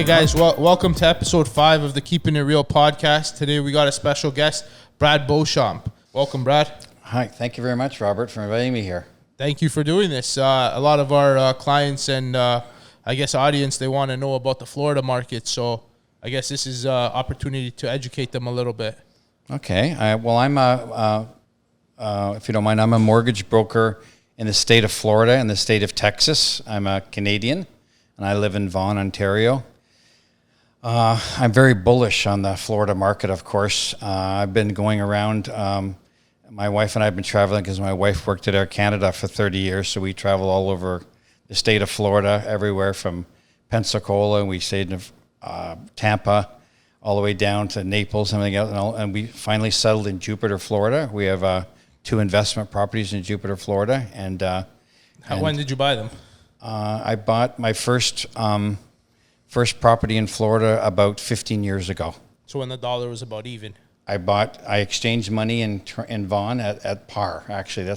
Okay, guys, welcome to episode 5 of the Keeping It Real podcast. Today we got a special guest, Brad Beauchamp. Welcome, Brad. Hi, thank you very much, Robert, for inviting me here. Thank you for doing this. A lot of our clients and I guess audience, they want to know about the Florida market. So I guess this is an opportunity to educate them a little bit. Okay. Well, if you don't mind, I'm a mortgage broker in the state of Florida and the state of Texas. I'm a Canadian, and I live in Vaughan, Ontario. I'm very bullish on the Florida market, of course. I've been going around. My wife and I have been traveling because my wife worked at Air Canada for 30 years, so we travel all over the state of Florida, everywhere from Pensacola, and we stayed in Tampa, all the way down to Naples and everything else. And we finally settled in Jupiter, Florida. We have 2 investment properties in Jupiter, Florida. When did you buy them? I bought my first property in Florida about 15 years ago. So when the dollar was about even. I exchanged money in Vaughan at par. Actually,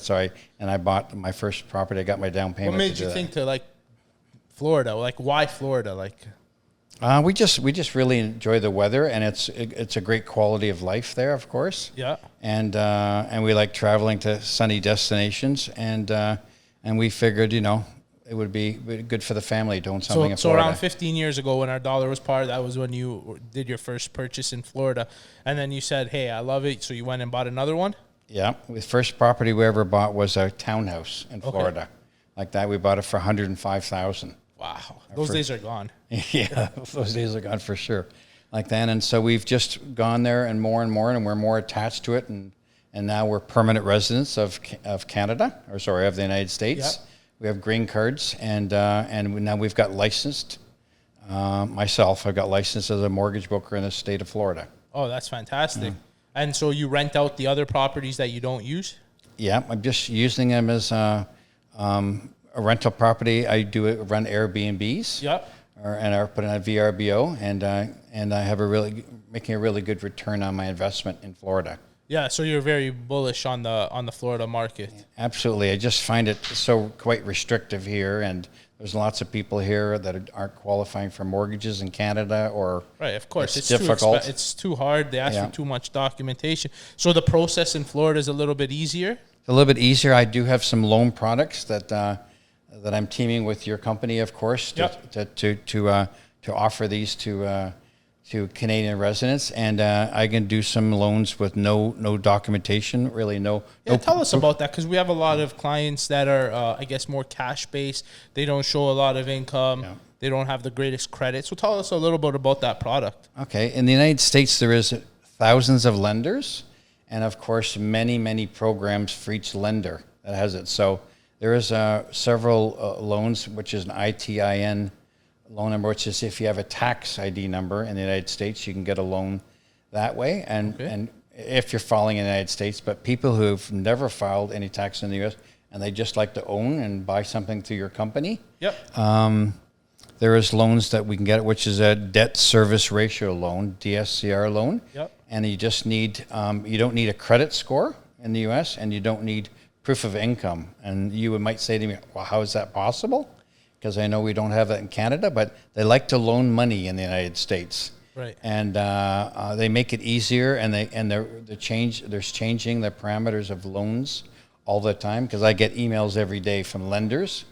I bought my first property. I got my down payment. What made you think to like Florida? Like, why Florida? Like, we just really enjoy the weather, and it's a great quality of life there, of course. Yeah. And we like traveling to sunny destinations, and we figured, it would be good for the family doing something in Florida. So around 15 years ago, when our dollar was par, that was when you did your first purchase in Florida. And then you said, hey, I love it. So you went and bought another one? Yeah. The first property we ever bought was a townhouse in Florida. Okay. Like that, we bought it for $105,000. Wow. Those days are gone. Yeah, those days are gone for sure. Like that. And so we've just gone there and more, and we're more attached to it. And now we're permanent residents of Canada, of the United States. Yep. We have green cards, and now we've got licensed. Myself, I've got licensed as a mortgage broker in the state of Florida. Oh, that's fantastic. And so you rent out the other properties that you don't use? Yeah, I'm just using them as a rental property. I run Airbnbs. Yep. And I put in a VRBO, and I have making a really good return on my investment in Florida. Yeah, so you're very bullish on the Florida market. Absolutely. I just find it so quite restrictive here, and there's lots of people here that aren't qualifying for mortgages in Canada, or right. Of course, it's difficult. It's too hard. They ask for too much documentation. So the process in Florida is a little bit easier. A little bit easier. I do have some loan products that I'm teaming with your company, of course, to offer these to Canadian residents, and I can do some loans with no documentation, really no. Tell us about that, because we have a lot of clients that are, I guess, more cash based. They don't show a lot of income. Yeah. They don't have the greatest credit. So tell us a little bit about that product. Okay, in the United States, there is thousands of lenders, and of course, many programs for each lender that has it. So there is several loans, which is an ITIN loan number, which is if you have a tax ID number in the United States, you can get a loan that way. And if you're filing in the United States, but people who've never filed any tax in the U.S. and they just like to own and buy something through your company, there is loans that we can get, which is a debt service ratio loan, DSCR loan. Yep. And you just need, you don't need a credit score in the U.S. and you don't need proof of income. And you might say to me, well, how is that possible? Because I know we don't have that in Canada, but they like to loan money in the United States, right? And they make it easier, and there's changing the parameters of loans all the time. Because I get emails every day from lenders,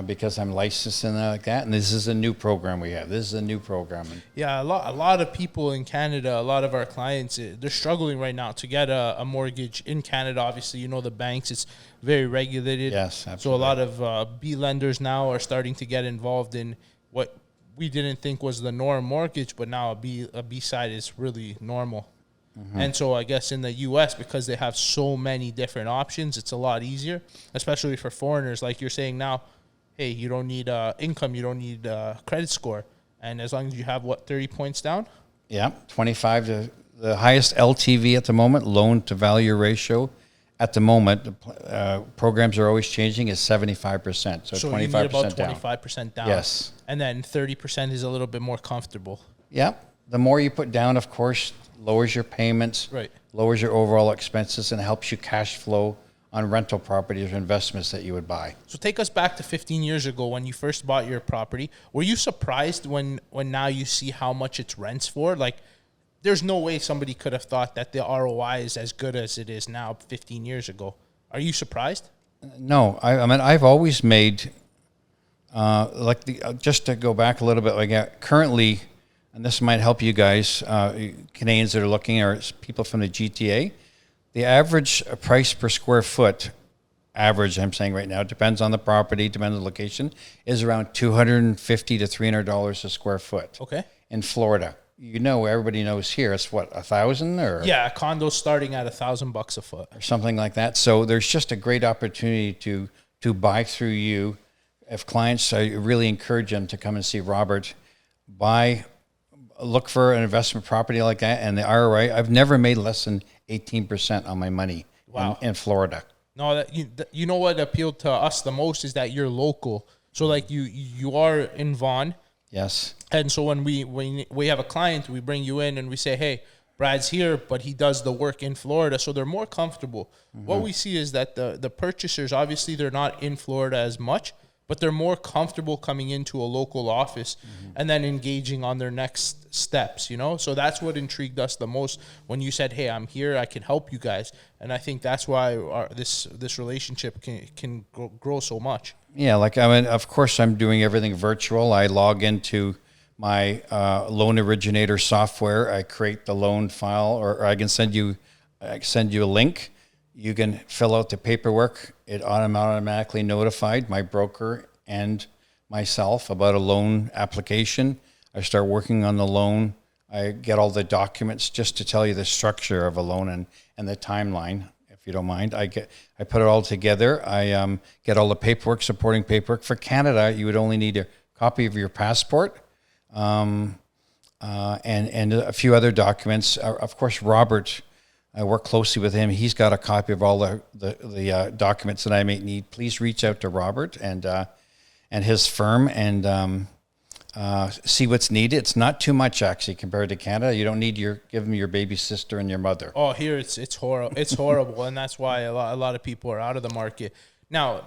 because I'm licensed and like that. And this is a new program we have. This is a new program. Yeah, a lot of people in Canada, a lot of our clients, they're struggling right now to get a mortgage in Canada. Obviously, the banks, it's very regulated. Yes, absolutely. So a lot of B lenders now are starting to get involved in what we didn't think was the norm mortgage, but now a B side is really normal. Mm-hmm. And so I guess in the U.S., because they have so many different options, it's a lot easier, especially for foreigners. Like you're saying now, hey, you don't need income, you don't need credit score. And as long as you have, 30 points down? Yeah, 25 to the highest LTV at the moment, loan to value ratio. At the moment, programs are always changing, is 75%. So 25% you need about 25% down. Yes. And then 30% is a little bit more comfortable. Yeah. The more you put down, of course, lowers your payments, right? Lowers your overall expenses, and helps you cash flow on rental properties or investments that you would buy. So take us back to 15 years ago when you first bought your property. Were you surprised when now you see how much it's rents for? Like, there's no way somebody could have thought that the ROI is as good as it is now 15 years ago. Are you surprised? No, I mean, I've always made, just to go back a little bit, currently, and this might help you guys, Canadians that are looking, or people from the GTA, the average price per square foot, average, I'm saying right now, depends on the property, depends on the location, is around $250 to $300 a square foot. Okay. In Florida. Everybody knows here, it's what, 1,000 or? Yeah, a condo starting at $1,000 a foot. Or something like that. So there's just a great opportunity to buy through you. If clients, I really encourage them to come and see Robert, look for an investment property like that, and the ROI, I've never made less than 18% on my money. Wow. in Florida. No, you know what appealed to us the most is that you're local. So like you are in Vaughan. Yes. And so when we have a client, we bring you in and we say, hey, Brad's here, but he does the work in Florida, so they're more comfortable. Mm-hmm. What we see is that the purchasers, obviously they're not in Florida as much, but they're more comfortable coming into a local office and then engaging on their next steps, So that's what intrigued us the most when you said, hey, I'm here, I can help you guys. And I think that's why this relationship can grow so much. Yeah, of course I'm doing everything virtual. I log into my loan originator software. I create the loan file, or I can send you a link. You can fill out the paperwork. It automatically notified my broker and myself about a loan application. I start working on the loan. I get all the documents just to tell you the structure of a loan and the timeline, if you don't mind. I put it all together. I get all the paperwork, supporting paperwork. For Canada, you would only need a copy of your passport and a few other documents. Of course, Robert, I work closely with him. He's got a copy of all the documents that I may need. Please reach out to Robert and his firm and see what's needed. It's not too much actually compared to Canada. You don't need give them your baby sister and your mother. Oh, here it's horrible. It's horrible, and that's why a lot of people are out of the market now.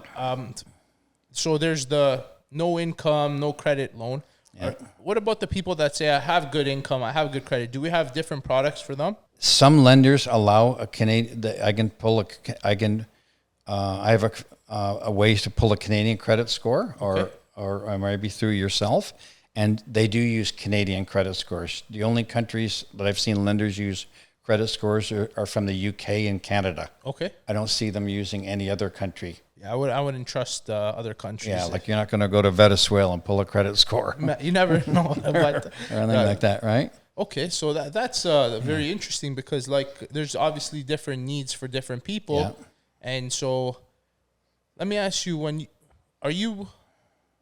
So there's the no income, no credit loan. Yeah. What about the people that say I have good income, I have good credit? Do we have different products for them? Some lenders allow a Canadian. I have a ways to pull a Canadian credit score, or maybe through yourself, and they do use Canadian credit scores. The only countries that I've seen lenders use credit scores are from the UK and Canada. Okay, I don't see them using any other country. Yeah, I wouldn't trust other countries. Yeah, like you're not going to go to Venezuela and pull a credit score. You never know, but or anything like that, right? Okay, so that's very interesting because there's obviously different needs for different people, and so let me ask you: are you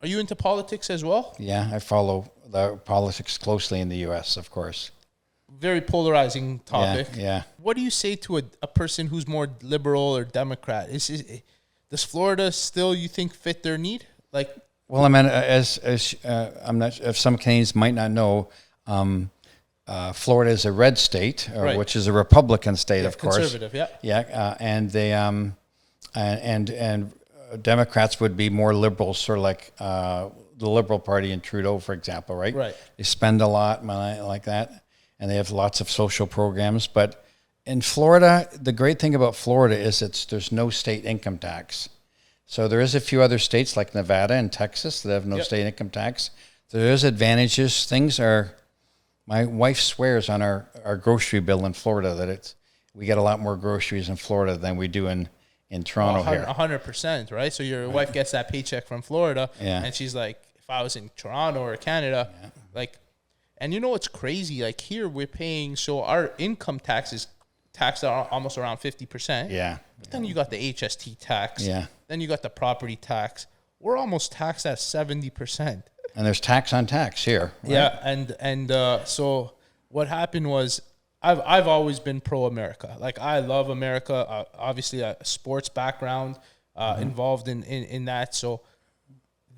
into politics as well? Yeah, I follow the politics closely in the U.S., of course. Very polarizing topic. Yeah. What do you say to a person who's more liberal or Democrat? Does Florida still, you think, fit their need? Well, I mean, as I'm not, if some Canadians might not know, Florida is a red state, which is a Republican state, of course. Conservative, yeah. Yeah, and they and Democrats would be more liberal, sort of like the Liberal Party in Trudeau, for example, right? Right. They spend a lot like that, and they have lots of social programs, but in Florida, the great thing about Florida is there's no state income tax. So there is a few other states like Nevada and Texas that have no state income tax. There is advantages. My wife swears on our grocery bill in Florida that we get a lot more groceries in Florida than we do in Toronto here. 100%, right? So your wife gets that paycheck from Florida, and she's like, if I was in Toronto or Canada, and you know what's crazy? Like here we're paying, so our income tax is taxed almost around 50%. Yeah. But then you got the HST tax. Yeah. Then you got the property tax. We're almost taxed at 70%. And there's tax on tax here. Right? Yeah, and so what happened was I've always been pro-America. Like I love America. Obviously, a sports background involved in that. So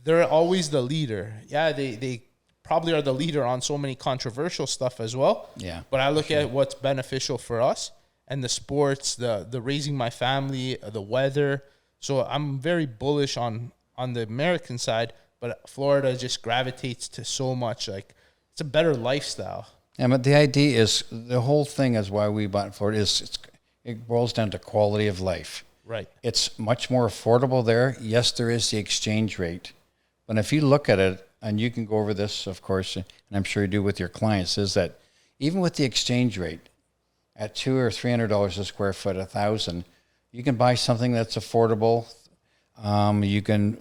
they're always the leader. Yeah, they probably are the leader on so many controversial stuff as well. Yeah. But I look at what's beneficial for us. and the sports, the raising my family, the weather. So I'm very bullish on the American side, but Florida just gravitates to so much. Like, it's a better lifestyle. Yeah, but the idea is, the whole thing is why we bought Florida is it boils down to quality of life. Right. It's much more affordable there. Yes, there is the exchange rate. But if you look at it, and you can go over this, of course, and I'm sure you do with your clients, is that even with the exchange rate at $200 or $300 a square foot, $1,000, you can buy something that's affordable. You can,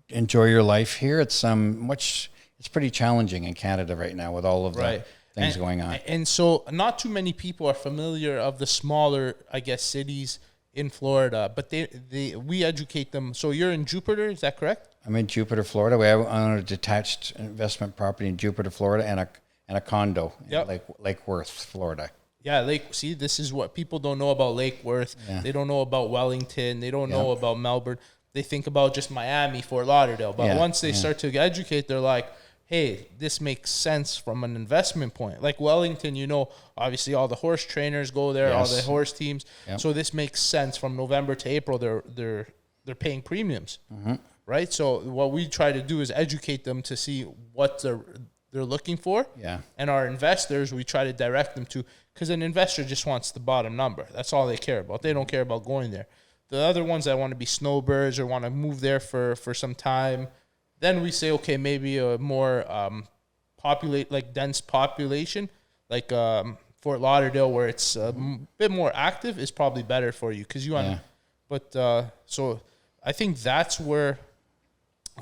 enjoy your life here. It's it's pretty challenging in Canada right now with all of the things going on. And so not too many people are familiar of the smaller, I guess, cities in Florida, but we educate them. So you're in Jupiter, is that correct? I'm in Jupiter, Florida. We own a detached investment property in Jupiter, Florida, and a condo in Lake Worth, Florida. Yeah, see, this is what people don't know about Lake Worth. Yeah. They don't know about Wellington. They don't know about Melbourne. They think about just Miami, Fort Lauderdale. But once they start to educate, they're like, hey, this makes sense from an investment point. Like Wellington, obviously all the horse trainers go there, all the horse teams. Yep. So this makes sense. From November to April, they're paying premiums, right? So what we try to do is educate them to see what they're looking for. Yeah. And our investors, we try to direct them to, because an investor just wants the bottom number. That's all they care about. They don't care about going there. The other ones that want to be snowbirds or want to move there for some time, then we say, okay, maybe a more dense population, like Fort Lauderdale, where it's a bit more active, is probably better for you because you want. Yeah. But so I think that's where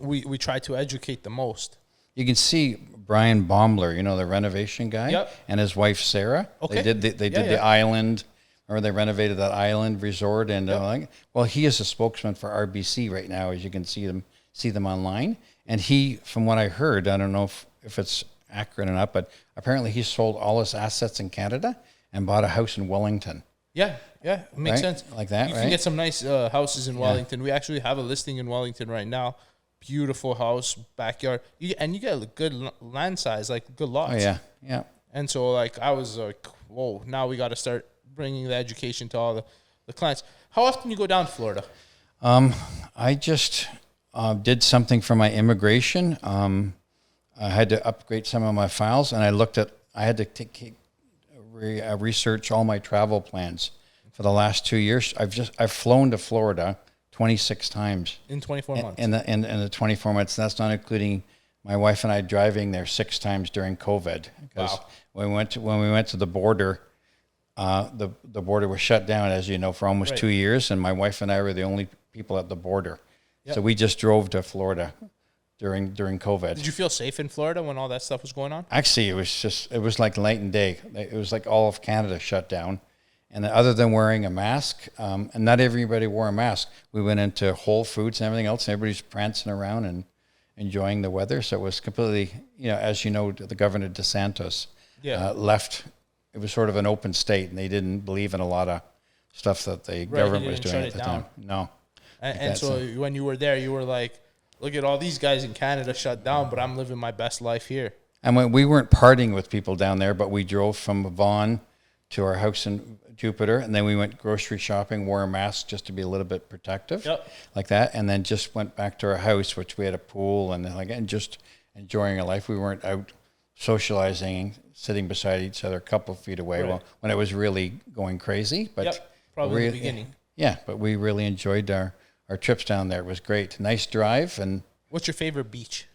we try to educate the most. You can see Brian Baumler, the renovation guy, and his wife Sarah. Okay. They did the island, or they renovated that island resort, and well, he is a spokesman for RBC right now, as you can see them online. And he, from what I heard, I don't know if it's accurate or not, but apparently he sold all his assets in Canada and bought a house in Wellington. Yeah, it makes sense. Like that, you can get some nice houses in Wellington. We actually have a listing in Wellington right now. Beautiful house, backyard. And you get a good land size, like good lots. Oh, yeah. And so, I was like, whoa, now we got to start bringing the education to all the clients. How often you go down to Florida? I just did something for my immigration. I had to upgrade some of my files, and I had to research all my travel plans for the last 2 years. I've flown to Florida 26 times in 24 months. In the 24 months, that's not including my wife and I driving there 6 times during COVID. Because when we went to the border, the border was shut down, as you know, for almost 2 years, and my wife and I were the only people at the border. Yep. So we just drove to Florida during COVID. Did you feel safe in Florida when all that stuff was going on? Actually, it was like night and day. It was like all of Canada shut down. And other than wearing a mask, and not everybody wore a mask, we went into Whole Foods and everything else, and everybody's prancing around and enjoying the weather. So it was completely, as you know, the Governor DeSantis left. It was sort of an open state, and they didn't believe in a lot of stuff that the government was doing at the time. No. And so when you were there, you were like, look at all these guys in Canada shut down, but I'm living my best life here. And when we weren't partying with people down there, but we drove from Vaughan to our house in Jupiter, and then we went grocery shopping, wore a mask just to be a little bit protective, like that, and then just went back to our house, which we had a pool, and just enjoying our life. We weren't out socializing, sitting beside each other a couple of feet away when it was really going crazy. But probably in the beginning. Yeah, but we really enjoyed our trips down there. It was great. Nice drive. And what's your favorite beach?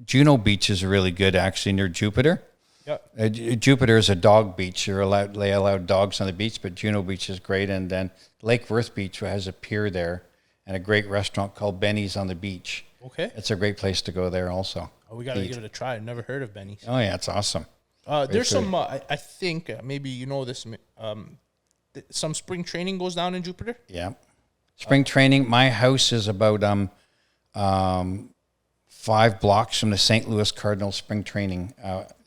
Juno Beach is really good, actually, near Jupiter. Jupiter is a dog beach. They allow dogs on the beach, but Juno Beach is great. And then Lake Worth Beach has a pier there and a great restaurant called Benny's on the beach. Okay. It's a great place to go there also. Oh, we got to give it a try. I've never heard of Benny's. Oh, yeah, it's awesome. There's some, I think, maybe you know this, some spring training goes down in Jupiter? Yeah. Spring training. My house is about 5 blocks from the St. Louis Cardinals spring training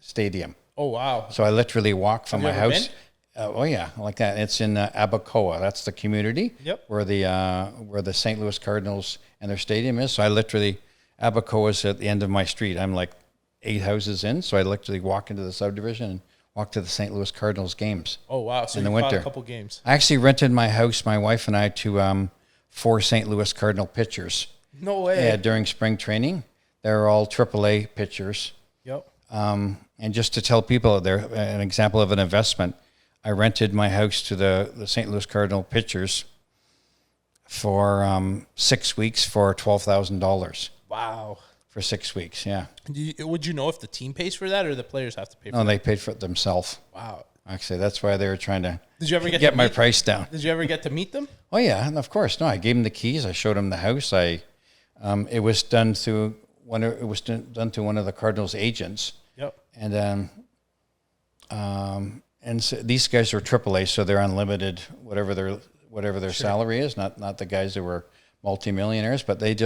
stadium. Oh, wow. So I literally walk from my house. Oh, yeah, like that. It's in Abacoa. That's the community where the St. Louis Cardinals and their stadium is. So Abacoa is at the end of my street. I'm like 8 houses in, so I literally walk into the subdivision and walk to the St. Louis Cardinals games. Oh wow! So in you the caught winter. a couple games. I actually rented my house, my wife and I, to 4 St. Louis Cardinal pitchers. No way. Yeah, during spring training. They're all AAA pitchers. Yep. And just to tell people out there, an example of an investment, I rented my house to the St. Louis Cardinal pitchers for 6 weeks for $12,000 Wow. for 6 weeks. Yeah. Would you know if the team pays for that or the players have to pay for No, that? they paid for it themselves. Wow. Actually, that's why they were trying to Did you ever get my price down. Did you ever get to meet them? Oh yeah, and of course. No, I gave him the keys. I showed him the house. It was done through one of the Cardinals' agents. Yep. And so these guys are AAA, so they're unlimited, whatever their salary is. Not the guys that were multimillionaires, but they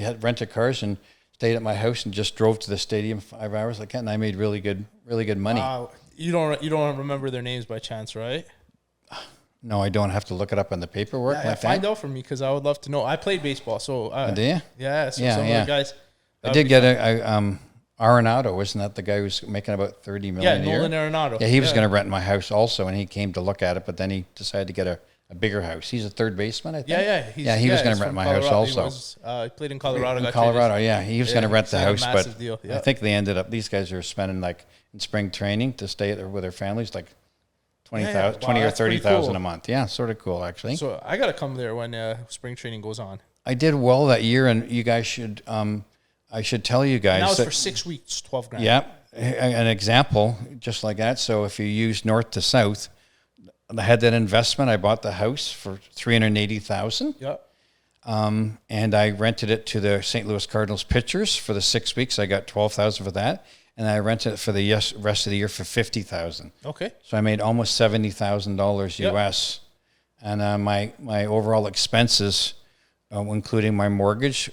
had rented cars and stayed at my house and just drove to the stadium 5 hours like that, and I made really good money. Wow. You don't remember their names by chance, right? No, I don't have to look it up on the paperwork like that. Find out for me because I would love to know. I played baseball, so Do you? Yeah, so Yeah, some of the guys. I did get Arenado, wasn't that the guy who's making about $30 million a year? Nolan Arenado. Yeah, he was going to rent my house also, and he came to look at it, but then he decided to get a bigger house. He's a third baseman, I think. He was going to rent my house also. He played in Colorado. In Colorado, yeah. He was going to rent the house, but deal. Yeah. I think they ended up, these guys are spending like in spring training to stay with their families, like 20,000, 20 or 30,000 a month. Yeah, sort of cool, actually. So I got to come there when spring training goes on. I did well that year, and you guys should, I should tell you guys. And that was for 6 weeks, 12 grand. Yeah, an example, just like that. So if you use north to south, I had that investment. I bought the house for $380,000. Yep. And I rented it to the St. Louis Cardinals pitchers for the 6 weeks. I got $12,000 for that, and I rented it for the rest of the year for $50,000. Okay. So I made almost $70,000 US, and my overall expenses, including my mortgage,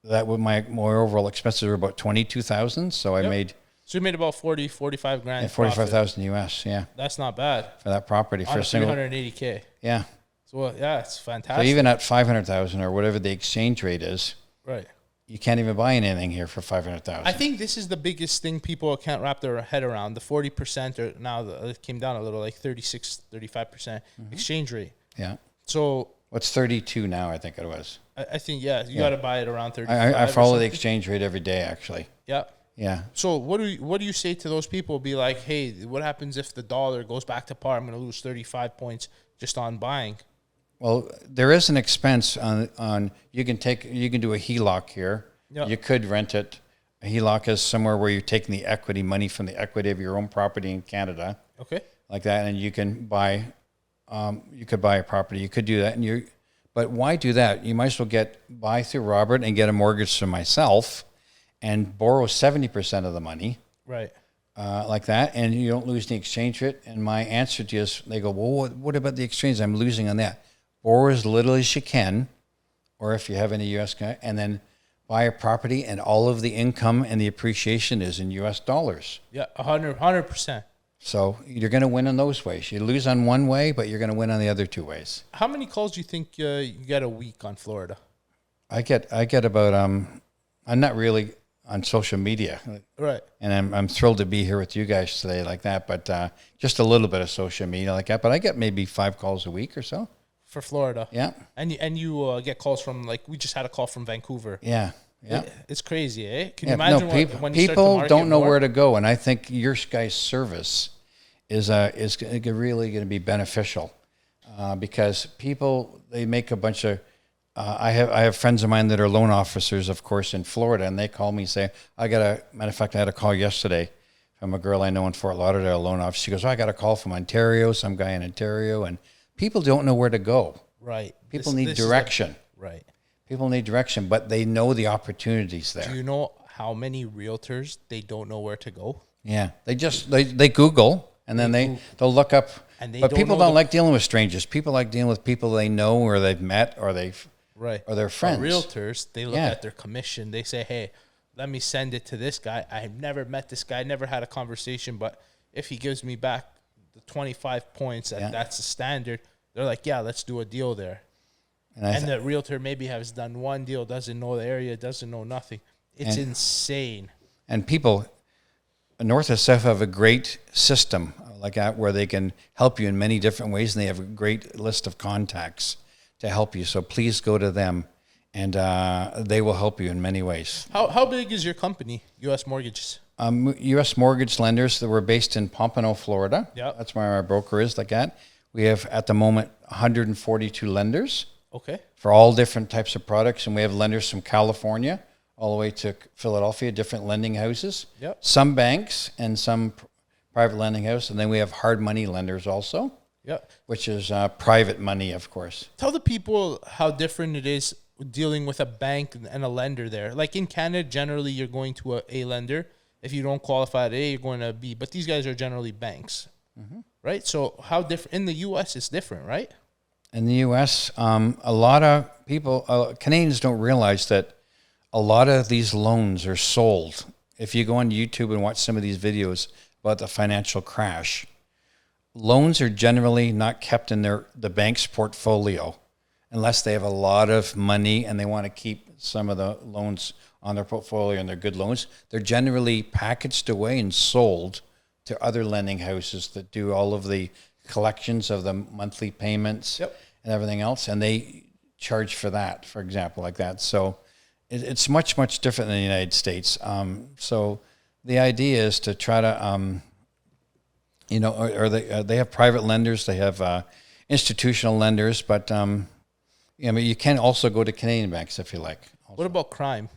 that would my overall expenses were about $22,000. So I made. So you made about 45 grand. 45,000 US. Yeah. That's not bad for that property for a single. $380K. Yeah. So yeah, it's fantastic. So even at 500,000 or whatever the exchange rate is, right? You can't even buy anything here for 500,000. I think this is the biggest thing people can't wrap their head around. The 40%, or now it came down a little, like 35% exchange rate. Yeah. So what's 32 now? I think it was. I think you got to buy it around 35. I follow the exchange rate every day, actually. Yeah. Yeah. So what do you say to those people? Be like, hey, what happens if the dollar goes back to par? I'm going to lose 35 points just on buying. Well, there is an expense on you can do a HELOC here. Yep. You could rent it. A HELOC is somewhere where you're taking the equity money from the equity of your own property in Canada. Okay. Like that, and you can buy. You could buy a property. You could do that, but why do that? You might as well buy through Robert and get a mortgage for myself, and borrow 70% of the money. Right. Like that, and you don't lose the exchange rate. And my answer to you is, they go, well, what about the exchange? I'm losing on that. Borrow as little as you can, or if you have any U.S. guy, and then buy a property, and all of the income and the appreciation is in U.S. dollars. Yeah, 100%. So you're going to win in those ways. You lose on one way, but you're going to win on the other two ways. How many calls do you think you get a week on Florida? I get about I'm not really on social media, right? And I'm thrilled to be here with you guys today, like that. But just a little bit of social media, like that. But I get maybe 5 calls a week or so. For Florida. Yeah. And you get calls from, like, we just had a call from Vancouver. Yeah. Yeah. It's crazy, eh? Can you imagine when you people don't know where to go, and I think your guys' service is really going to be beneficial because people, they make a bunch of I have friends of mine that are loan officers, of course, in Florida, and they call me and say, matter of fact, I had a call yesterday from a girl I know in Fort Lauderdale, a loan officer. She goes, I got a call from Ontario, some guy in Ontario, and people don't know where to go. Right. People need direction. Right. People need direction, but they know the opportunities there. Do you know how many realtors, they don't know where to go? Yeah. They Google, and then they'll look up. But people don't like dealing with strangers. People like dealing with people they know or they've met or or their friends. Realtors, they look at their commission. They say, hey, let me send it to this guy. I have never met this guy, never had a conversation, but if he gives me back the 25 points, that's the standard, they're like, yeah, let's do a deal there. And the realtor maybe has done one deal, doesn't know the area, doesn't know nothing. It's insane. And people, North and South have a great system like that where they can help you in many different ways, and they have a great list of contacts to help you. So please go to them, and they will help you in many ways. How big is your company, U.S. Mortgages? U.S. Mortgage Lenders, that we're based in Pompano, Florida. Yep. That's where our broker is like that. We have, at the moment, 142 lenders. Okay. For all different types of products, and we have lenders from California all the way to Philadelphia, different lending houses. Yep. Some banks and some private lending house, and then we have hard money lenders also. Yep. Which is private money, of course. Tell the people how different it is dealing with a bank and a lender there. Like in Canada, generally you're going to a lender. If you don't qualify at A, you're going to B. But these guys are generally banks, right? So how different in the U.S. it's different, right? In the U.S., a lot of people, Canadians don't realize that a lot of these loans are sold. If you go on YouTube and watch some of these videos about the financial crash, loans are generally not kept in the bank's portfolio unless they have a lot of money and they want to keep some of the loans on their portfolio and they're good loans. They're generally packaged away and sold to other lending houses that do all of the collections of the monthly payments and everything else, and they charge for that, for example, like that. So it's much, much different than the United States. So the idea is to try to, or they have private lenders, they have institutional lenders, but you can also go to Canadian banks if you like. Also. What about crime?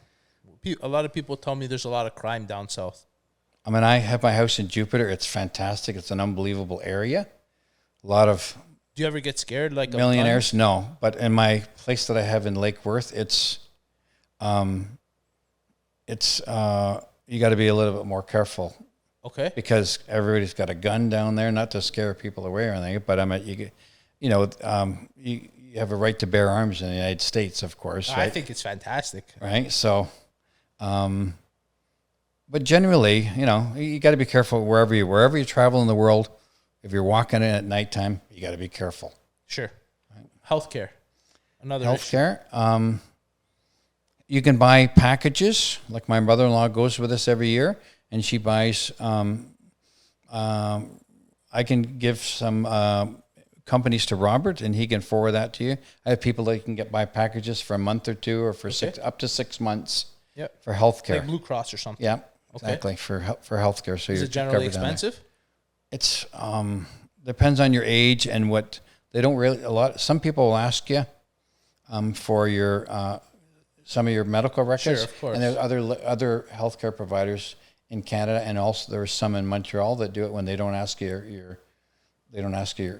A lot of people tell me there's a lot of crime down south. I mean, I have my house in Jupiter. It's fantastic. It's an unbelievable area. A lot of... Do you ever get scared like millionaires? No. But in my place that I have in Lake Worth, it's you got to be a little bit more careful. Okay. Because everybody's got a gun down there, not to scare people away or anything, but you have a right to bear arms in the United States, of course. I think it's fantastic. Right? So, but generally, you got to be careful wherever you travel in the world. If you're walking in at nighttime, you got to be careful. Sure. Right. Healthcare. Another healthcare. You can buy packages. Like my mother-in-law goes with us every year, and she buys. I can give some companies to Robert, and he can forward that to you. I have people that can buy packages for a month or two, or for up to 6 months. Yep. For healthcare, like Blue Cross or something. Yeah, exactly. For healthcare. So is it generally expensive? It's depends on your age and what they don't really. Some people will ask you for your some of your medical records. Sure, of course. And there's other healthcare providers in Canada, and also there's some in Montreal that do it when they don't ask you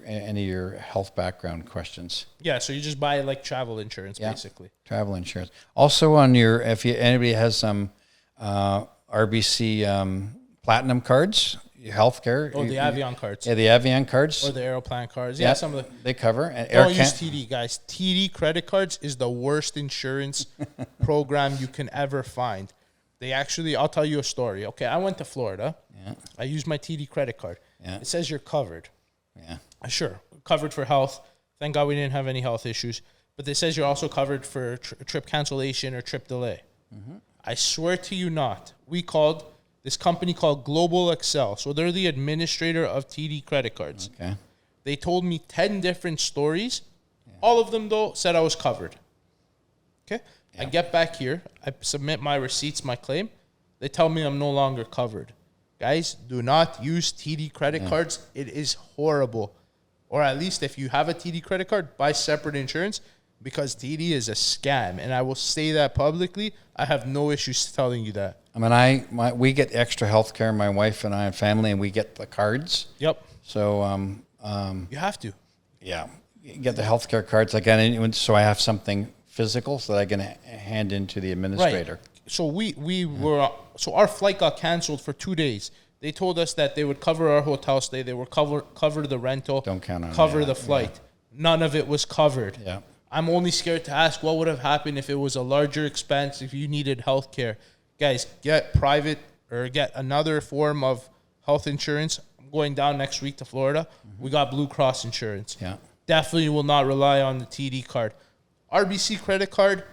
any of your health background questions. Yeah, so you just buy like travel insurance, basically. Travel insurance. Also, on your anybody has some RBC Platinum cards, healthcare. Oh, the Avion cards. Yeah, the Avion cards. Or the Aeroplan cards. Yeah, some of they cover. And don't use TD, guys. TD credit cards is the worst insurance program you can ever find. I'll tell you a story. Okay, I went to Florida. Yeah. I used my TD credit card. Yeah. It says you're covered. Yeah. Sure, covered for health. Thank God we didn't have any health issues. But it says you're also covered for trip cancellation or trip delay. Mm-hmm. I swear to you not. We called this company called Global Excel. So they're the administrator of TD credit cards. Okay. They told me 10 different stories. Yeah. All of them, though, said I was covered. Okay. Yeah. I get back here. I submit my receipts, my claim. They tell me I'm no longer covered. Guys, do not use TD credit cards. It is horrible. Or at least if you have a TD credit card, buy separate insurance because TD is a scam. And I will say that publicly. I have no issues telling you that. I mean, we get extra health care, my wife and I and family, and we get the cards. Yep. So you have to. Yeah. You get the health care cards. So I have something physical so that I can hand into the administrator. Right. So so our flight got canceled for 2 days. They told us that they would cover our hotel stay. They would cover the rental. Don't count on it. Cover the flight. Yeah. None of it was covered. Yeah. I'm only scared to ask what would have happened if it was a larger expense, if you needed health care. Guys, get private or get another form of health insurance. I'm going down next week to Florida. Mm-hmm. We got Blue Cross insurance. Yeah. Definitely will not rely on the TD card. RBC credit card,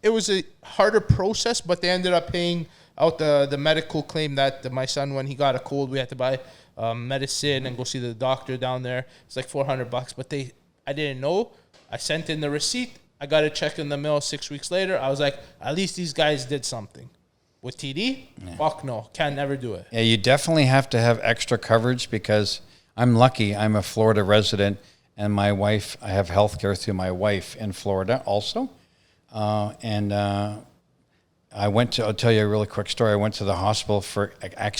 it was a harder process, but they ended up paying out the medical claim that my son, when he got a cold, we had to buy medicine and go see the doctor down there. It's like $400, but I didn't know. I sent in the receipt. I got a check in the mail 6 weeks later. I was like, at least these guys did something. With TD, fuck no, can never do it. Yeah, you definitely have to have extra coverage because I'm lucky. I'm a Florida resident, and my wife, I have health care through my wife in Florida also. And I'll tell you a really quick story. I went to the hospital I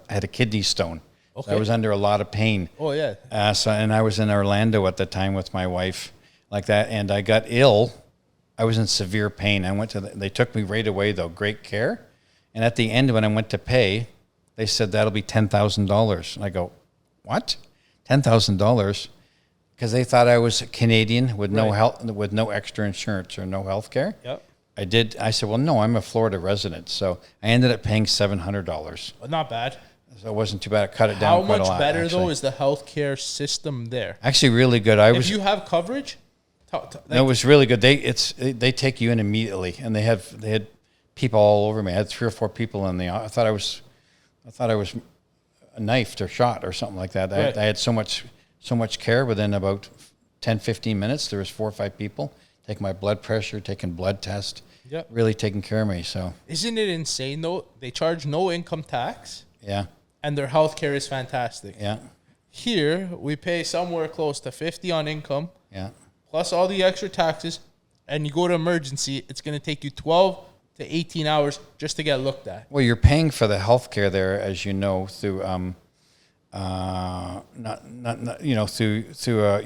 had a kidney stone. Okay. So I was under a lot of pain. Oh, yeah. And I was in Orlando at the time with my wife like that, and I got ill. I was in severe pain. They took me right away, though, great care. And at the end, when I went to pay, they said, that'll be $10,000. And I go, what? $10,000? Because they thought I was Canadian with no health, with no extra insurance or no health care. Yep. I said, well, no, I'm a Florida resident. So I ended up paying $700. Not bad. So it wasn't too bad. I cut it down quite a lot. How much better, though, is the healthcare system there? Actually, really good. If you have coverage? No, it was really good. They take you in immediately, and they had people all over me. I had 3 or 4 people in the. I thought I was knifed or shot or something like that. Right. I had so much care. Within about 10, 15 minutes, there was 4 or 5 people taking my blood pressure, taking blood test, really taking care of me. So isn't it insane though? They charge no income tax. Yeah. And their health care is fantastic. Yeah. Here we pay somewhere close to 50 on income. Yeah. Plus all the extra taxes, and you go to emergency, it's going to take you 12 to 18 hours just to get looked at. Well, you're paying for the health care there, as you know, through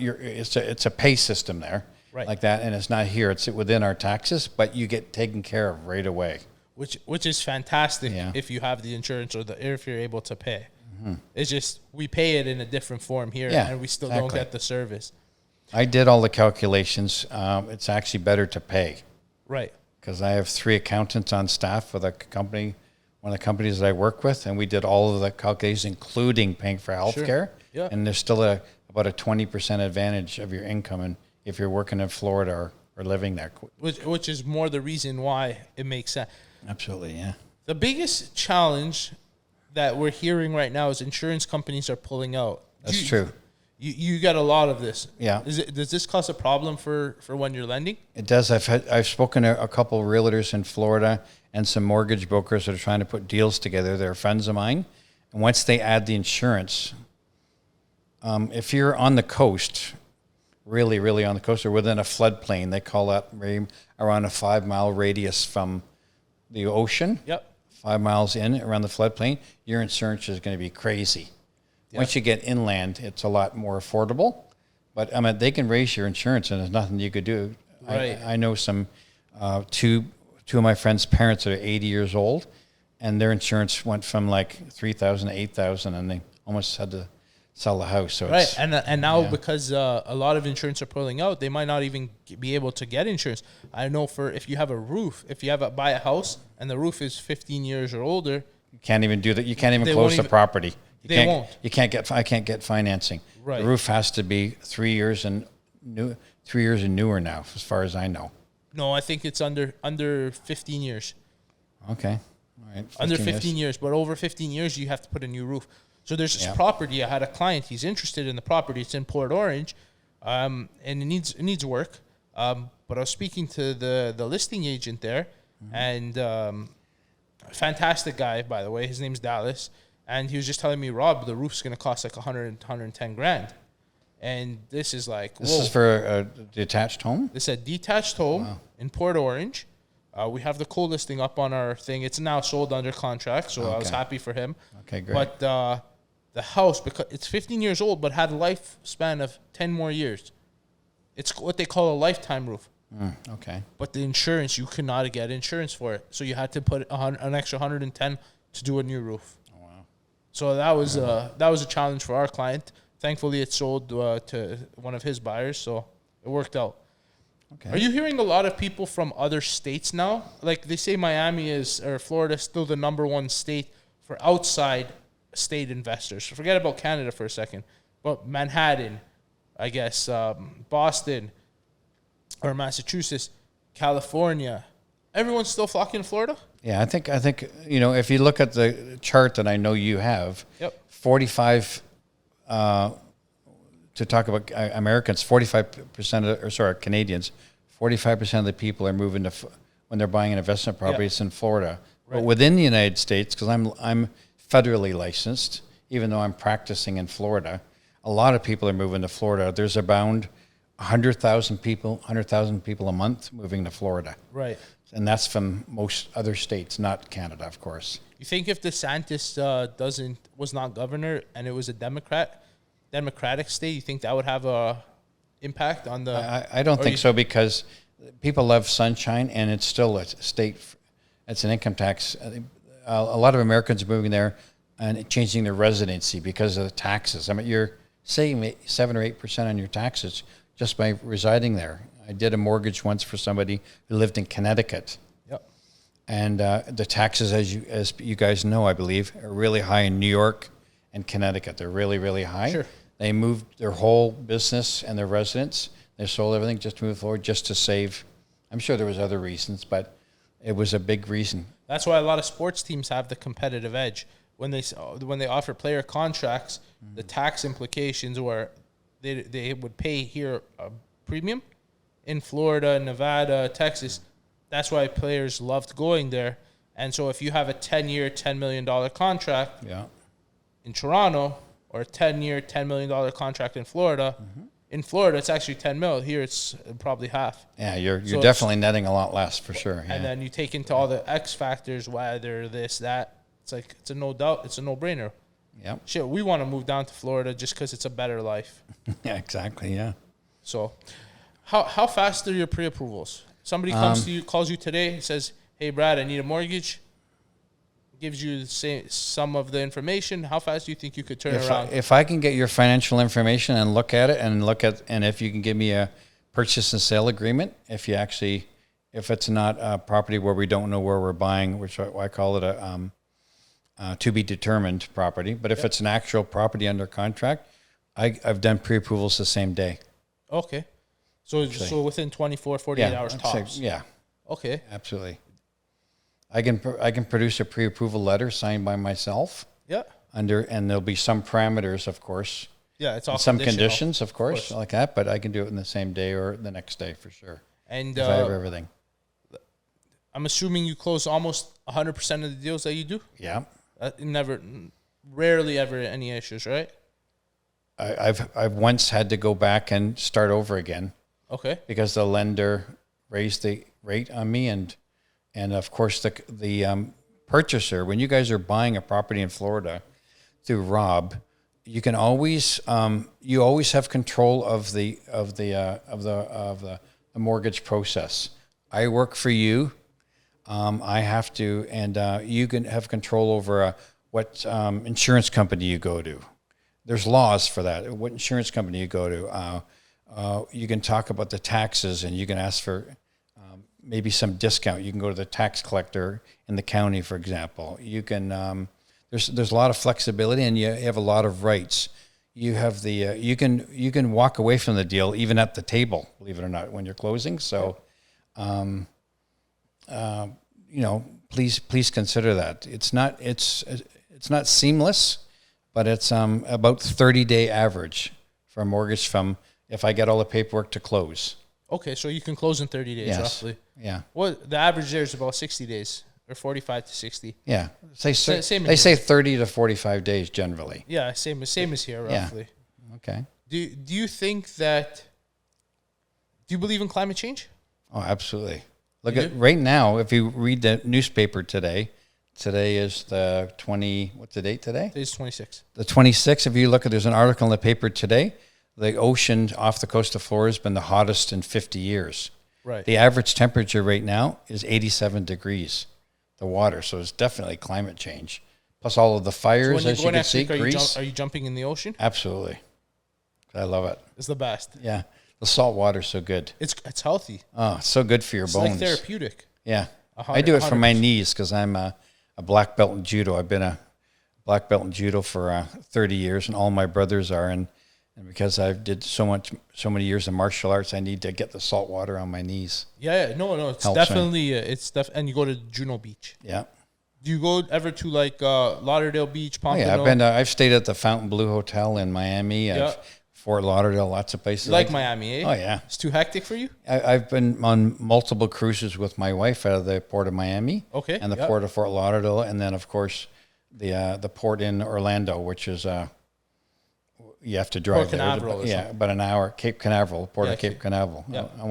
it's a pay system there, right? Like that, and it's not here. It's within our taxes, but you get taken care of right away, which is fantastic if you have the insurance or if you're able to pay. Mm-hmm. It's just we pay it in a different form here, and we still don't get the service. I did all the calculations. It's actually better to pay. Right. Because I have 3 accountants on staff with a company, one of the companies that I work with, and we did all of the calculations, including paying for health care. Yeah. And there's still about a 20% advantage of your income and if you're working in Florida or living there. Which is more the reason why it makes sense. Absolutely, yeah. The biggest challenge that we're hearing right now is insurance companies are pulling out. That's true. You get a lot of this. Yeah. Does this cause a problem for when you're lending? It does. I've spoken to a couple of realtors in Florida and some mortgage brokers that are trying to put deals together. They're friends of mine. And once they add the insurance, if you're on the coast, really, really on the coast or within a floodplain, they call that around a 5-mile radius from the ocean. Yep. 5 miles in around the floodplain, your insurance is going to be crazy. Yep. Once you get inland, it's a lot more affordable. But I mean, they can raise your insurance, and there's nothing you could do. Right. I know some two of my friends' parents that are 80 years old, and their insurance went from like $3,000 to $8,000, and they almost had to sell the house. So right, and now because a lot of insurance are pulling out, they might not even be able to get insurance. I know if you have a roof, if you buy a house and the roof is 15 years or older, you can't even do that. You can't even close the property. They won't. I can't get financing. Right. The roof has to be 3 years and newer now, as far as I know. No, I think it's under 15 years. Okay. All right. Under 15 years, but over 15 years, you have to put a new roof. So there's this property. I had a client. He's interested in the property. It's in Port Orange, and it needs work. But I was speaking to the listing agent there, and fantastic guy, by the way. His name's Dallas, and he was just telling me, Rob, the roof's going to cost like 110 grand. And this is like, this is for a detached home? This is a detached home in Port Orange. We have the co-listing up on our thing. It's now sold under contract, so I was happy for him. Okay, great. But the house, because it's 15 years old, but had a lifespan of 10 more years. It's what they call a lifetime roof. Okay. But the insurance, you could not get insurance for it. So you had to put an extra 110 to do a new roof. Oh, wow. So that was a challenge for our client. Thankfully, it sold to one of his buyers, so it worked out. Okay. Are you hearing a lot of people from other states now? Like they say Miami or Florida is still the number one state for outside state investors. So forget about Canada for a second. But Manhattan, I guess, Boston, or Massachusetts, California, everyone's still flocking to Florida? Yeah, I think if you look at the chart that I know you have, Yep. 45 to talk about Americans, 45% Canadians, 45% of the people are moving when they're buying an investment property, it's in Florida. Right. But within the United States, because I'm federally licensed, even though I'm practicing in Florida, a lot of people are moving to Florida. There's around 100,000 people a month moving to Florida. Right. And that's from most other states, not Canada, of course. You think if DeSantis was not governor and it was a Democratic state, you think that would have a impact on the? I don't think so, because people love sunshine, and it's still a state. It's an income tax. A lot of Americans are moving there and changing their residency because of the taxes. I mean, you're saving 7 or 8% on your taxes just by residing there. I did a mortgage once for somebody who lived in Connecticut. Yep. And the taxes, as you guys know, I believe, are really high in New York and Connecticut. They're really, really high. Sure. They moved their whole business and their residents. They sold everything just to move forward, just to save. I'm sure there was other reasons, but it was a big reason. That's why a lot of sports teams have the competitive edge when they offer player contracts. The tax implications, where they would pay here a premium in Florida, Nevada, Texas. That's why players loved going there. And so if you have a 10-year, $10 million contract in Toronto, or a 10-year, $10 million contract in Florida, in Florida it's actually 10 mil. Here it's probably half. Yeah, you're definitely netting a lot less for sure. Yeah. And then you take into all the X factors, whether this, that. It's a no-brainer. Yeah. Shit, we want to move down to Florida just because it's a better life. Yeah, exactly. Yeah. So, how fast are your pre-approvals? Somebody comes to you, calls you today, says, "Hey, Brad, I need a mortgage." Gives you some of the information. How fast do you think you could turn around? If I can get your financial information and look at it, and if you can give me a purchase and sale agreement, if it's not a property where we don't know where we're buying, which I call it a to be determined property, but if it's an actual property under contract, I've done pre-approvals the same day. Okay. So within 24, 48 hours tops. Yeah. Okay. Absolutely. I can produce a pre-approval letter signed by myself. Yeah. And there'll be some parameters, of course. Yeah, it's all some conditions, of course, like that. But I can do it in the same day or the next day for sure. And if I have everything. I'm assuming you close almost 100% of the deals that you do. Yeah. Rarely ever any issues, right? I've once had to go back and start over again. Okay. Because the lender raised the rate on me, and of course the purchaser. When you guys are buying a property in Florida through Rob, you can always you always have control of the mortgage process. I work for you. I have to, and you can have control over what insurance company you go to. There's laws for that. What insurance company you go to. You can talk about the taxes, and you can ask for maybe some discount. You can go to the tax collector in the county, for example. You can. There's a lot of flexibility, and you have a lot of rights. You have the you can walk away from the deal even at the table, believe it or not, when you're closing. So. Please consider that. It's not seamless, but it's about 30-day average for a mortgage from if I get all the paperwork to close. Okay, so you can close in 30 days, roughly. Yeah. Well, the average there is about 60 days, or 45 to 60. Yeah. They say 30 to 45 days generally. Yeah, same as here, roughly. Yeah. Okay. Do you think that? Do you believe in climate change? Oh, absolutely. Look at right now. If you read the newspaper today is the 20. What's the date today? Today's 26. The 26th. If you look at, there's an article in the paper today. The ocean off the coast of Florida has been the hottest in 50 years. Right. The average temperature right now is 87 degrees. The water, so it's definitely climate change. Plus all of the fires, so as you can see, Greece. Are you jumping in the ocean? Absolutely. I love it. It's the best. Yeah. The salt water's so good. It's healthy. Oh, it's so good for your bones. It's like therapeutic. Yeah. I do it for my knees because I'm a black belt in judo. I've been a black belt in judo for 30 years, and all my brothers are. And And because I did so many years of martial arts, I need to get the salt water on my knees. Yeah, no, it's Helps definitely and you go to Juno Beach. Yeah. Do you go ever to like Lauderdale Beach, Oh Pompano? yeah, I've stayed at the Fountain Blue Hotel in Miami, Fort Lauderdale, lots of places. You like Miami, eh? Oh yeah, it's too hectic for you. I've been on multiple cruises with my wife out of the port of Miami, and the port of Fort Lauderdale, and then of course the port in Orlando, which is you have to drive Port Canaveral, about an hour. Cape Canaveral, port of Cape Canaveral. Yeah. I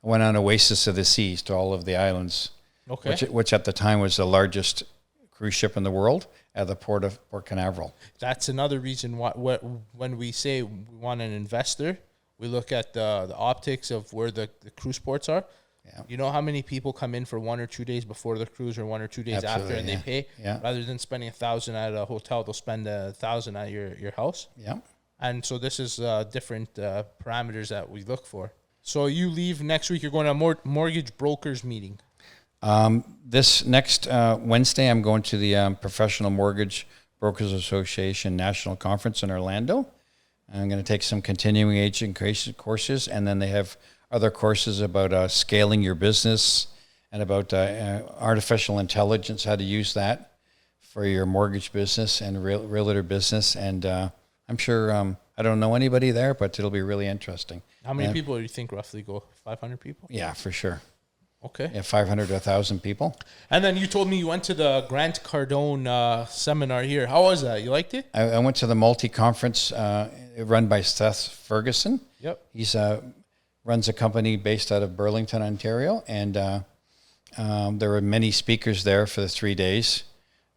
went on Oasis of the Seas to all of the islands, Okay. which at the time was the largest cruise ship in the world at the port of Port Canaveral. That's another reason why when we say we want an investor, we look at the optics of where the cruise ports are. Yeah. You know how many people come in for 1 or 2 days before the cruise or 1 or 2 days after and they pay? Yeah. Rather than spending $1,000 at a hotel, they'll spend $1,000 at your house. Yeah. And so this is different parameters that we look for. So you leave next week. You're going to a mortgage brokers meeting. This next Wednesday, I'm going to the Professional Mortgage Brokers Association National Conference in Orlando. I'm going to take some continuing education courses, and then they have other courses about scaling your business and about artificial intelligence, how to use that for your mortgage business and realtor business. And I'm sure I don't know anybody there, but it'll be really interesting. How many people do you think roughly go? 500 people? Yeah, for sure. Okay. Yeah, 500 to 1,000 people. And then you told me you went to the Grant Cardone seminar here. How was that? You liked it? I went to the multi-conference run by Seth Ferguson. Yep. He's runs a company based out of Burlington, Ontario. And there were many speakers there for the 3 days.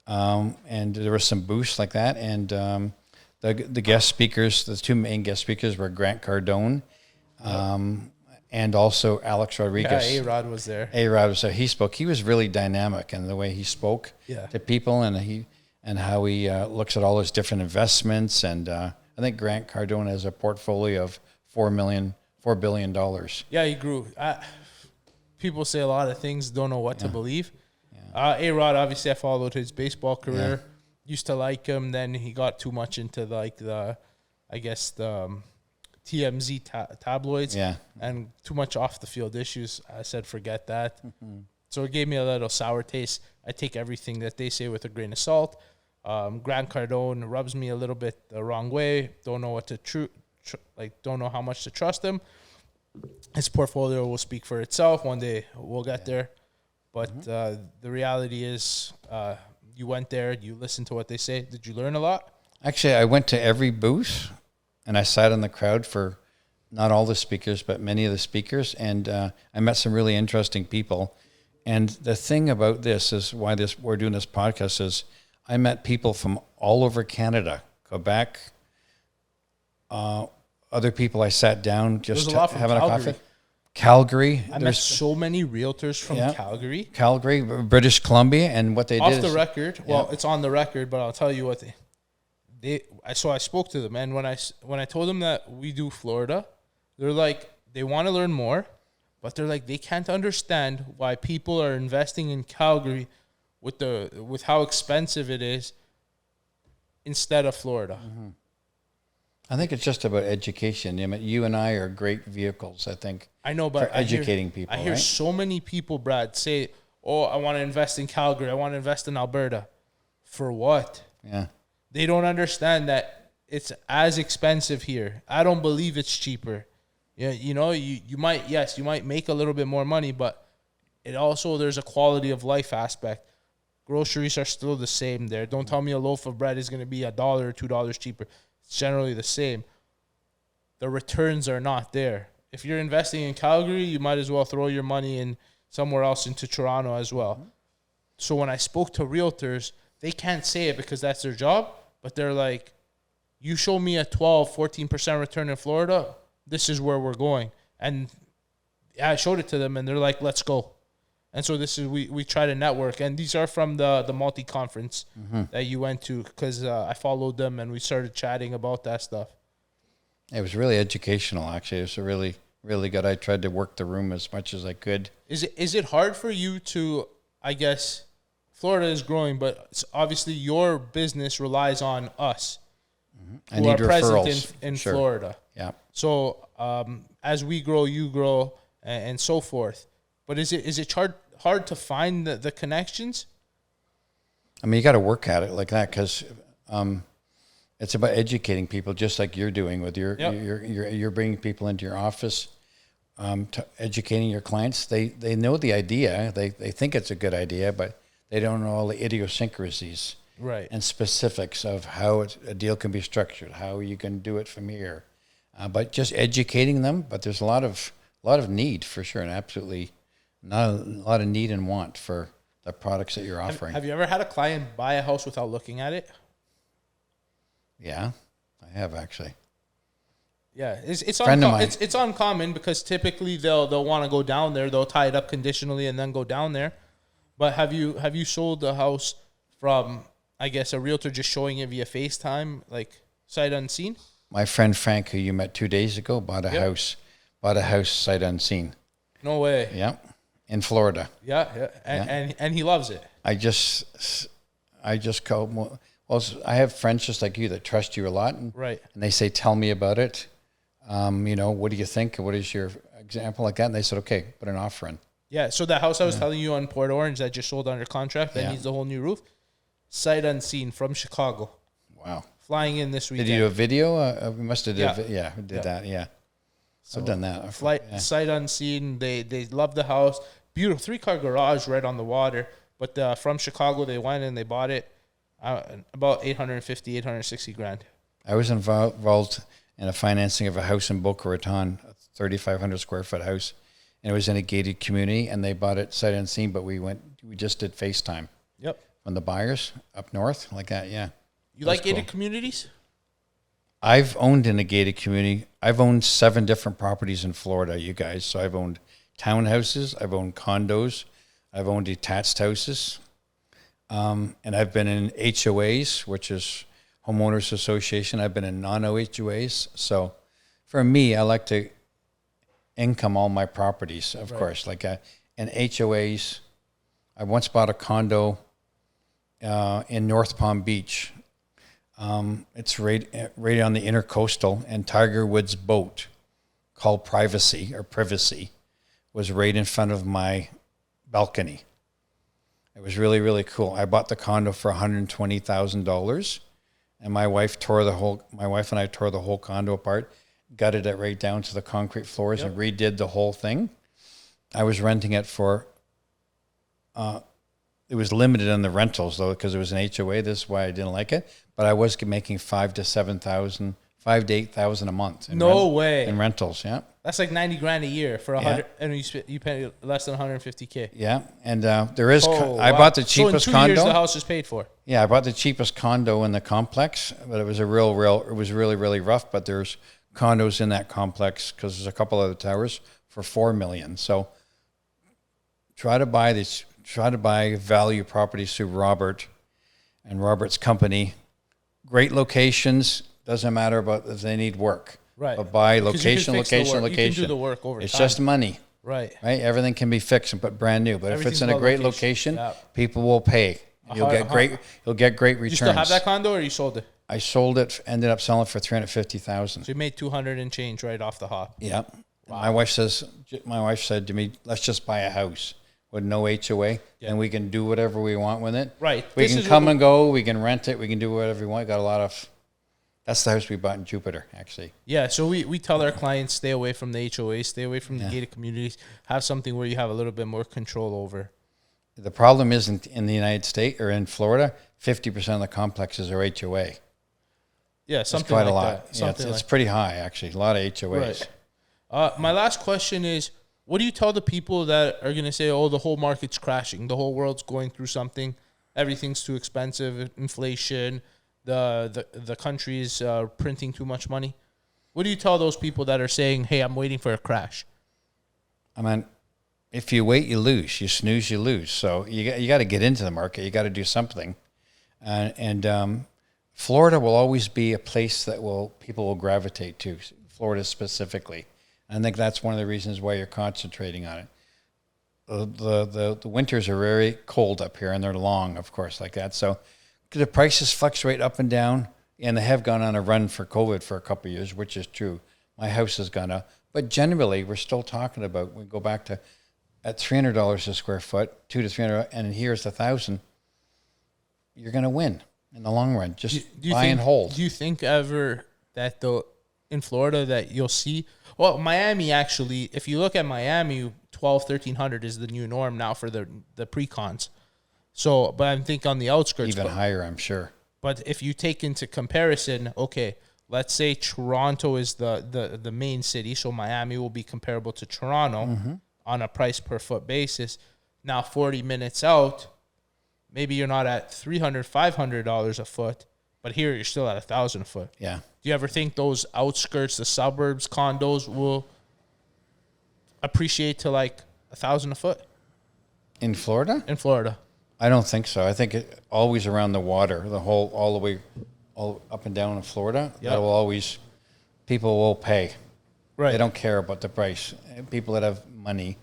And there were some booths like that. And the guest speakers, the two main guest speakers were Grant Cardone and also Alex Rodriguez. Yeah, A-Rod was there. A-Rod was there. He spoke. He was really dynamic in the way he spoke to people, and how he looks at all his different investments. And I think Grant Cardone has a portfolio of $4 billion. Yeah, he grew. People say a lot of things, don't know what to believe. Yeah. A-Rod, obviously, I followed his baseball career. Yeah. Used to like him. Then he got too much into the TMZ tabloids and too much off the field issues. I said, forget that. Mm-hmm. So it gave me a little sour taste. I take everything that they say with a grain of salt. Grant Cardone rubs me a little bit the wrong way. Don't know what to don't know how much to trust him. His portfolio will speak for itself. One day we'll get there. But the reality is, you went there, you listened to what they say. Did you learn a lot? Actually, I went to every booth, and I sat in the crowd for not all the speakers, but many of the speakers. And I met some really interesting people. And the thing about this is why we're doing this podcast is I met people from all over Canada, Quebec, other people I sat down just having a coffee. Calgary. I met so many realtors from Calgary, British Columbia, and what they did. Off the record, it's on the record, but I'll tell you what so I spoke to them, and when I told them that we do Florida, they're like, they want to learn more, but they're like, they can't understand why people are investing in Calgary with how expensive it is instead of Florida. Mm-hmm. I think it's just about education. I mean, you and I are great vehicles, I think. I know, but for educating people. I hear so many people, Brad, say, "Oh, I want to invest in Calgary. I want to invest in Alberta." For what? Yeah. They don't understand that it's as expensive here. I don't believe it's cheaper. Yeah, you might make a little bit more money, but there's a quality of life aspect. Groceries are still the same there. Don't tell me a loaf of bread is going to be $1 or $2 cheaper. It's generally the same. The returns are not there. If you're investing in Calgary, you might as well throw your money in somewhere else, into Toronto as well. Mm-hmm. So when I spoke to realtors, they can't say it because that's their job, but they're like, you show me a 12, 14% return in Florida, this is where we're going. And I showed it to them, and they're like, let's go. And so this is we try to network, and these are from the multi-conference that you went to, because I followed them and we started chatting about that stuff. It was really educational, actually. It was really, really good. I tried to work the room as much as I could. Is it hard for you to, I guess, Florida is growing, but obviously your business relies on us. I who need are present referrals. in Sure. Florida. Yeah. So as we grow, you grow, and so forth. But is it hard to find the connections? I mean, you got to work at it like that because it's about educating people, just like you're doing with you're bringing people into your office, to educating your clients. They know the idea. They think it's a good idea, but they don't know all the idiosyncrasies Right. and specifics of how a deal can be structured, how you can do it from here. But just educating them. But there's a lot of need for sure, and absolutely not a lot of need and want for the products that you're offering. Have you ever had a client buy a house without looking at it? Yeah, I have actually. Yeah, it's Friend of mine. it's uncommon because typically they'll want to go down there. They'll tie it up conditionally and then go down there. But have you sold a house from, I guess, a realtor just showing it via FaceTime, like sight unseen? My friend Frank, who you met 2 days ago, bought a house sight unseen. No way. Yeah, in Florida. Yeah. And he loves it. I just call. Well, I have friends just like you that trust you a lot, and they say, "Tell me about it." What do you think? What is your example like that? And they said, "Okay, put an offer in." Yeah. So the house I was telling you on Port Orange that just sold under contract that needs a whole new roof, sight unseen from Chicago. Wow. Flying in this weekend. Did you do a video? We must have did. We did that. Yeah. So I've done that. Sight unseen. They love the house. Beautiful 3-car garage right on the water. But from Chicago, they went and they bought it about $860,000. I was involved in a financing of a house in Boca Raton, a 3,500 square foot house, and it was in a gated community. And they bought it sight unseen, but we just did FaceTime. Yep. From the buyers up north, like that. Yeah. You like gated communities? I've owned in a gated community. I've owned 7 different properties in Florida, you guys. So I've owned townhouses, I've owned condos, I've owned detached houses, and I've been in HOAs, which is homeowners association. I've been in non-HOAs. So for me, I like to income all my properties, of course. Like in HOAs, I once bought a condo in North Palm Beach. It's right on the intercoastal, and Tiger Woods' boat called Privacy was right in front of my balcony. It was really, really cool. I bought the condo for $120,000, and my wife and I tore the whole condo apart, gutted it right down to the concrete floors, and redid the whole thing. I was renting it for. It was limited on the rentals though, because it was an HOA. This is why I didn't like it. But I was making $5,000 to $8,000 a month. No way. In rentals, yeah. That's like $90,000 a year for 100, and you pay less than $150K. Yeah, and there is. I bought the cheapest condo. So in 2 years, the house is paid for. Yeah, I bought the cheapest condo in the complex, but it was it was really, really rough. But there's condos in that complex because there's a couple other towers for $4 million. So try to buy value properties through Robert and Robert's company. Great locations. Doesn't matter about if they need work. Right. But buy location. You can do the work over time. It's just money. Right. Everything can be fixed and put brand new. But if it's in a great location, people will pay. You'll get great returns. You still have that condo, or you sold it? I sold it. Ended up selling it for $350,000. So you made $200 and change right off the hop. Yeah. Wow. My wife said to me, "Let's just buy a house with no HOA, and we can do whatever we want with it. Right. We can come and go. We can rent it. We can do whatever we want. Got a lot of." That's the house we bought in Jupiter, actually. Yeah, so we tell our clients, stay away from the HOA, stay away from the gated communities, have something where you have a little bit more control over. The problem isn't in the United States or in Florida, 50% of the complexes are HOA. Yeah, something it's quite like a lot. That. Yeah, it's pretty high, actually. A lot of HOAs. Right. My last question is, what do you tell the people that are going to say, oh, the whole market's crashing, the whole world's going through something, everything's too expensive, inflation, the country is printing too much money? What do you tell those people that are saying, hey, I'm waiting for a crash? I mean, if you wait, you lose. You snooze, you lose. So you got to get into the market. You got to do something. And Florida will always be a place that people will gravitate to, Florida specifically. I think that's one of the reasons why you're concentrating on it. The winters are very cold up here, and they're long, of course, like that. So the prices fluctuate up and down. and they have gone on a run for COVID for a couple of years, which is true. My house has gone up. But generally, we're still talking about, we go back to at $300 a square foot, $200 to $300, and here's $1,000. You're going to win in the long run. Just buy and hold. Do you think ever that in Florida that you'll see? Well, Miami actually, if you look at Miami, 1,300 is the new norm now for the pre-cons. So, but I think on the outskirts. Even higher, I'm sure. But if you take into comparison, okay, let's say Toronto is the main city, so Miami will be comparable to Toronto on a price per foot basis. Now, 40 minutes out, maybe you're not at $300, $500 a foot, but here you're still at $1,000 a foot. Yeah. Do you ever think those outskirts, the suburbs, condos will appreciate to like $1,000 a foot? In Florida? In Florida. I don't think so. I think it always around the water, all the way up and down in Florida. Yep. That will always, people will pay. Right. They don't care about the price. People that have money,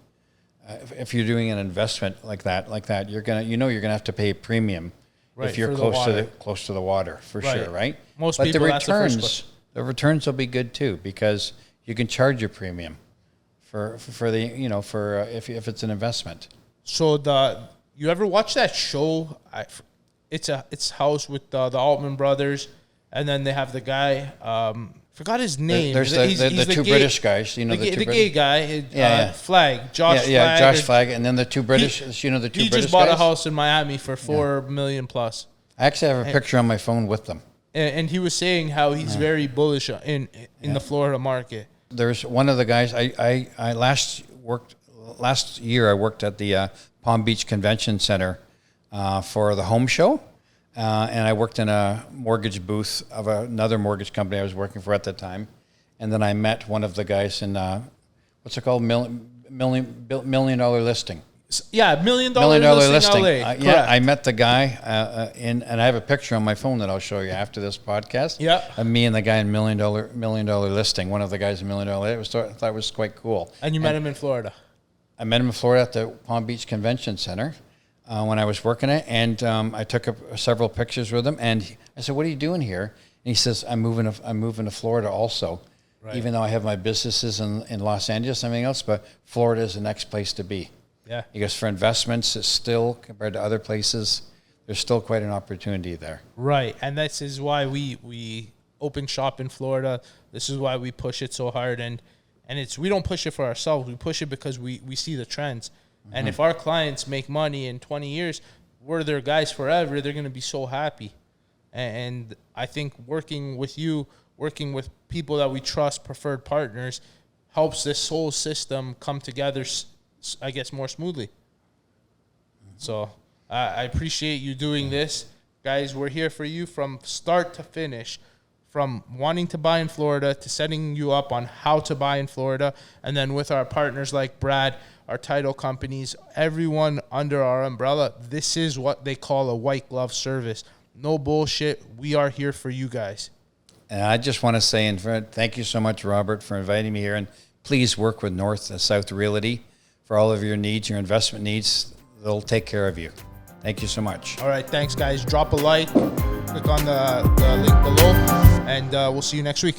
if you're doing an investment like that, you're gonna have to pay a premium if you're close to the water for sure, right? Most but people, the returns will be good too because you can charge your premium for if it's an investment. So you ever watch that show? It's House with the Altman brothers, and then they have the guy. Forgot his name. There's the two British guys. You know the gay guy. Flag. Josh Flag. Yeah, Josh Flag, and then the two British. The two British guys. He just bought a house in Miami for $4 million plus. I actually have a picture on my phone with them. And he was saying how he's very bullish in the Florida market. There's one of the guys. I last year I worked at the Palm Beach Convention Center for the home show. And I worked in a mortgage booth of another mortgage company I was working for at the time. And then I met one of the guys in, what's it called? Million Dollar Listing. Yeah, $1 million listing. LA. Yeah, I met the guy, and I have a picture on my phone that I'll show you after this podcast. Yeah. Of me and the guy in $1 million listing, one of the guys in $1 million. I thought it was quite cool. And you met him in Florida? I met him in Florida at the Palm Beach Convention Center. When I was working it, and I took several pictures with him, and I said, "What are you doing here?" And he says, "I'm moving to Florida also, even though I have my businesses in Los Angeles and everything else, but Florida is the next place to be." Yeah, because for investments, it's still compared to other places, there's still quite an opportunity there. Right, and this is why we open shop in Florida. This is why we push it so hard, and we don't push it for ourselves. We push it because we see the trends. And if our clients make money in 20 years, we're their guys forever. They're going to be so happy. And I think working with you, working with people that we trust, preferred partners, helps this whole system come together, I guess, more smoothly. So I appreciate you doing this. Guys, we're here for you from start to finish, from wanting to buy in Florida to setting you up on how to buy in Florida. And then with our partners like Brad, our title companies, everyone under our umbrella, this is what they call a white glove service. No bullshit. We are here for you guys. And I just want to say, thank you so much, Robert, for inviting me here. And please work with North and South Realty for all of your needs, your investment needs. They'll take care of you. Thank you so much. All right. Thanks, guys. Drop a like. Click on the link below. And we'll see you next week.